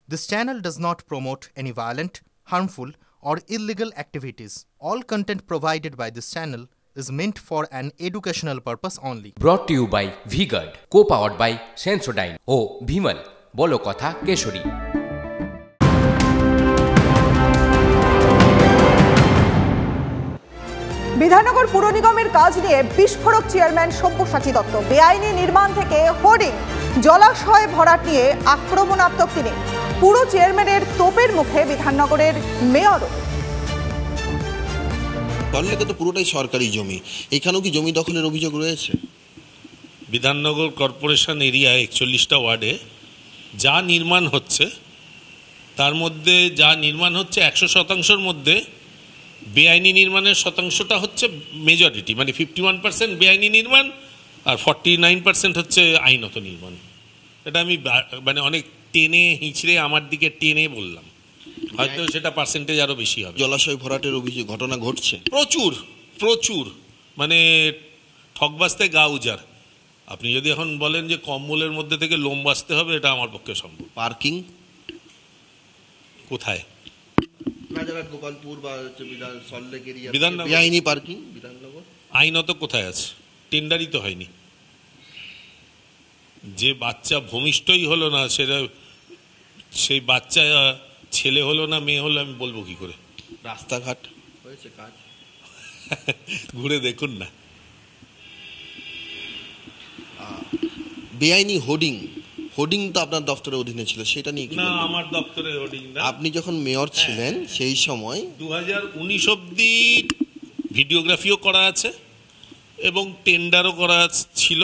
This channel does not promote any violent, harmful, or illegal activities. All content provided by this channel is meant for an educational purpose only. Brought to you by V-Guard, co-powered by Sensodyne O Bhimal, বলো কথা কেশরী। বিধাননগর পুর নিগমের কাজ নিয়ে বিস্ফোরক chairman Sabyasachi Dutta. বেআইনি নির্মাণ থেকে হোর্ডিং, জলাশয় ভরাট নিয়ে আক্রমণাত্মক তিনি। পুরো চেয়ারম্যানের তোপের মুখে বিধাননগরের মেয়রও। সল্লেকে তো পুরোটাই সরকারি জমি, এখানেও কি জমি দখলের অভিযোগ রয়েছে? বিধাননগর কর্পোরেশন এরিয়ায় 41টা ওয়ার্ডে যা নির্মাণ হচ্ছে তার মধ্যে 100%-র মধ্যে বেআইনি নির্মাণের শতাংশটা হচ্ছে মেজরিটি, মানে 51% বেআইনি নির্মাণ আর 49% হচ্ছে আইনত নির্মাণ। এটা আমি মানে অনেক টেনে হিঁচড়ে আমার দিকে টেনে বললাম, হয়তো সেটা পার্সেন্টেজ আরও বেশি হবে। জলাশয় ভরাটের অভিযোগ ঘটনা ঘটছে প্রচুর, মানে ঠকবাজতে গা উজাড়। আপনি যদি এখন বলেন যে কম্বলের মধ্যে থেকে লোম বাঁচতে হবে, এটা আমার পক্ষে সম্ভব। পার্কিং কোথায়? গোপালপুর বা সল্লেক এরিয়া বিধাননগর বেআইনি পার্কিং বিধাননগর আইনত কোথায় আছে? টেন্ডারই তো হয়নি। যে বাচ্চা ভূমিষ্ঠই হলো না, সেটা সেই বাচ্চা ছেলে হলো না মেয়ে হলো আমি বলবো কি করে? রাস্তাঘাট হয়েছে কাজ, ঘুরে দেখুন না। বেআইনি হোর্ডিং তো আপনার দপ্তরের অধীনে ছিল, সেটা নিয়ে কি? না, আমার দপ্তরের হোর্ডিং না। আপনি যখন মেয়র ছিলেন সেই সময় 2019 অবধি ভিডিওগ্রাফিও করা আছে এবং টেন্ডারও করা ছিল।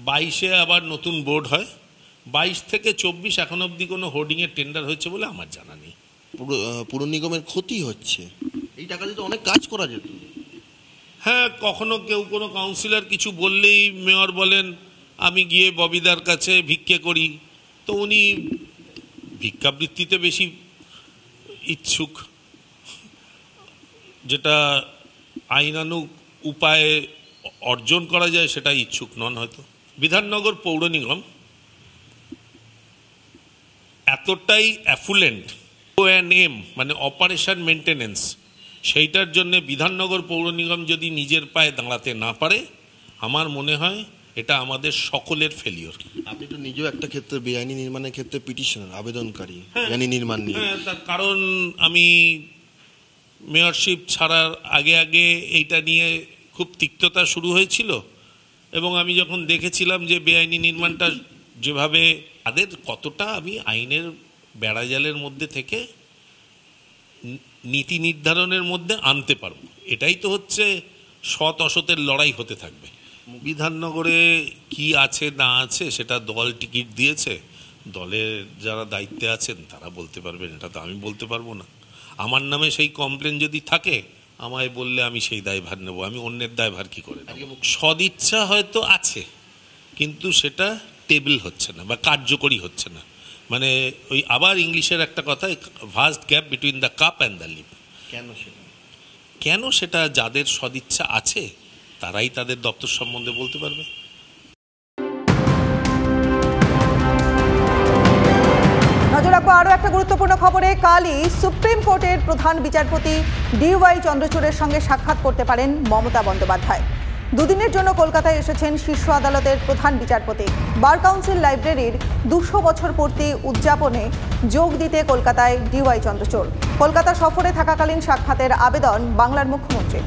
22-এ আবার নতুন বোর্ড হয়। 22 থেকে 24 এখন অবধি কোনো হোর্ডিংয়ের টেন্ডার হয়েছে বলে আমার জানা নেই। পুর নিগমের ক্ষতি হচ্ছে, এই টাকা দিয়ে তো অনেক কাজ করা যেত। হ্যাঁ, কখনো কেউ কোনো কাউন্সিলর কিছু বললেই মেয়র বলেন আমি গিয়ে ববিদার কাছে ভিক্ষে করি, তো উনি ভিক্ষাবৃত্তিতে বেশি ইচ্ছুক, যেটা আইনানুগ উপায়ে অর্জন করা যায় সেটা ইচ্ছুক নন হয়তো। বিধাননগর পৌর নিগম এতটাই অ্যাফুলেন্ট ONM মানে অপারেশন মেনটেনেন্স, সেইটার জন্য বিধাননগর পৌর নিগম যদি নিজের পায়ে দাঁড়াতে না পারে, আমার মনে হয় এটা আমাদের সকলের ফেলিওর। আপনি তো নিজেও একটা ক্ষেত্রে বেআইনি নির্মাণের ক্ষেত্রে পিটিশনার, আবেদনকারী বেআইনি নির্মাণ নিয়ে। তার কারণ আমি মেয়রশিপ ছাড়ার আগে এইটা নিয়ে খুব তিক্ততা শুরু হয়েছিল এবং আমি যখন দেখেছিলাম যে বেআইনি নির্মাণটা যেভাবে তাদের কতটা আমি আইনের বেড়াজালের মধ্যে থেকে নীতি নির্ধারণের মধ্যে আনতে পারবো, এটাই তো হচ্ছে সৎ অসতের লড়াই হতে থাকবে। বিধাননগরে কি আছে না আছে সেটা দল টিকিট দিয়েছে, দলের যারা দায়িত্বে আছেন তারা বলতে পারবেন, এটা তো আমি বলতে পারবো না। আমার নামে সেই কমপ্লেন যদি থাকে আমায় বললে আমি সেই দায়ভার নেব, আমি অন্যের দায়ভার কি করে নেব? সদিচ্ছা হয়তো আছে কিন্তু সেটা টেবিল হচ্ছে না বা কার্যকরী হচ্ছে না। মানে ওই আবার ইংলিশের একটা কথা, vast gap between the cup and the lip. কেন সেটা যাদের সদিচ্ছা আছে তারাই তাদের দপ্তর সম্বন্ধে বলতে পারবে। নজর রাখবো আরও একটা গুরুত্বপূর্ণ খবরে। কালই সুপ্রিম কোর্টের প্রধান বিচারপতি DY চন্দ্রচূড়ের সঙ্গে সাক্ষাৎ করতে পারেন মমতা বন্দ্যোপাধ্যায়। দুদিনের জন্য কলকাতায় এসেছেন শীর্ষ আদালতের প্রধান বিচারপতি। বার কাউন্সিল লাইব্রেরির 200 বছর পূর্তি উদযাপনে যোগ দিতে কলকাতায় DY চন্দ্রচূড়। কলকাতা সফরে থাকাকালীন সাক্ষাতের আবেদন বাংলার মুখ্যমন্ত্রী।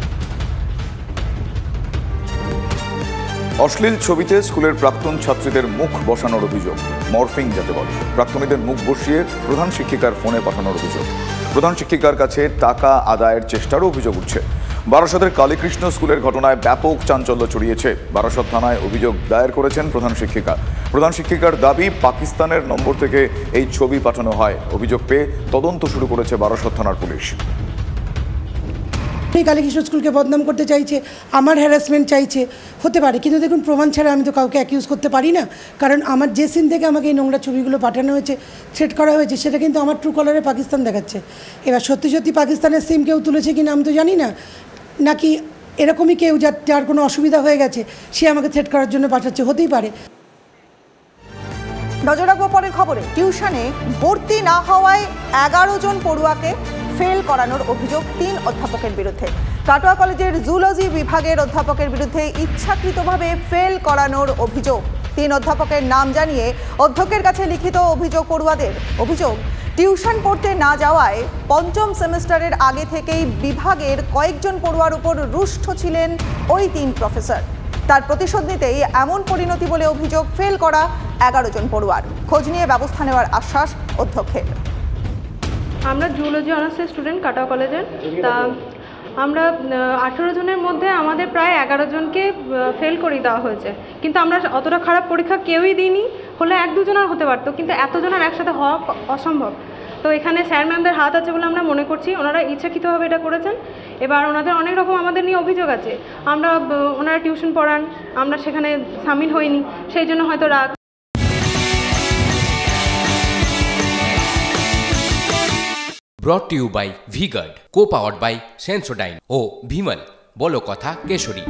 অশ্লীল ছবিতে স্কুলের প্রাক্তন ছাত্রীদের মুখ বসানোর অভিযোগ, মরফিং যাতে বলে। প্রাক্তনীদের মুখ বসিয়ে প্রধান শিক্ষিকার ফোনে পাঠানোর অভিযোগ। প্রধান শিক্ষিকার কাছে টাকা আদায়ের চেষ্টারও অভিযোগ উঠছে। বারাসতের কালীকৃষ্ণ স্কুলের ঘটনায় ব্যাপক চাঞ্চল্য ছড়িয়েছে। বারাসত থানায় অভিযোগ দায়ের করেছেন প্রধান শিক্ষিকা। প্রধান শিক্ষিকার দাবি পাকিস্তানের নম্বর থেকে এই ছবি পাঠানো হয়। অভিযোগ পেয়ে তদন্ত শুরু করেছে বারাসত থানার পুলিশ। কালীকৃষ্ণ স্কুলকে বদনাম করতে চাইছে, আমার হ্যারাসমেন্ট চাইছে, হতে পারে, কিন্তু দেখুন প্রমাণ ছাড়া আমি তো কাউকে অ্যাকিউজ করতে পারি না। কারণ আমার যে সিন থেকে আমাকে এই নোংরা ছবিগুলো পাঠানো হয়েছে, থ্রেট করা হয়েছে, সেটা কিন্তু আমার ট্রু কলারে পাকিস্তান দেখাচ্ছে। এবার সত্যি পাকিস্তানের সিম কেউ তুলেছে কিনা আমি তো জানি না, নাকি এরকমই কেউ যার কোনো অসুবিধা হয়ে গেছে সে আমাকে থ্রেট করার জন্য পাঠাচ্ছে, হতেই পারে। নজর রাখবো পরের খবরে। টিউশনে ভর্তি না হওয়ায় 11 জন পড়ুয়াকে ফেল করানোর অভিযোগ 3 অধ্যাপকের বিরুদ্ধে। কাটোয়া কলেজের জুলজি বিভাগের অধ্যাপকের বিরুদ্ধে ইচ্ছাকৃতভাবে ফেল করানোর অভিযোগ। 3 অধ্যাপকের নাম জানিয়ে অধ্যক্ষের কাছে লিখিত অভিযোগ পড়ুয়াদের। অভিযোগ, টিউশন পড়তে না যাওয়ায় 5ম সেমিস্টারের আগে থেকেই বিভাগের কয়েকজন পড়ুয়ার উপর রুষ্ট ছিলেন ওই 3 প্রফেসর। তার প্রতিশোধ নিতেই এমন পরিণতি বলে অভিযোগ ফেল করা 11 জন পড়ুয়ার। খোঁজ নিয়ে ব্যবস্থা নেওয়ার আশ্বাস অধ্যক্ষের। আমরা জুলজি অনার্সের স্টুডেন্ট কাটোয়া কলেজের। তা আমরা 18 জনের মধ্যে আমাদের প্রায় 11 জনকে ফেল করিয়ে দেওয়া হয়েছে, কিন্তু আমরা অতটা খারাপ পরীক্ষা কেউই দিইনি। হলে 1-2 জনের হতে পারতো, কিন্তু এতজনের একসাথে হওয়া অসম্ভব। তো এখানে স্যার ম্যামদের হাত আছে বলে আমরা মনে করছি ওনারা ইচ্ছাকৃতভাবে এটা করেছেন। এবার ওনাদের অনেক রকম আমাদের নিয়ে অভিযোগ আছে, ওনারা টিউশন পড়ান, আমরা সেখানে সামিল হইনি, সেই জন্য হয়তো রাগ। Brought to you by V-Guard, co-powered by Sensodyne O Bhimal, বলো কথা কেশরী।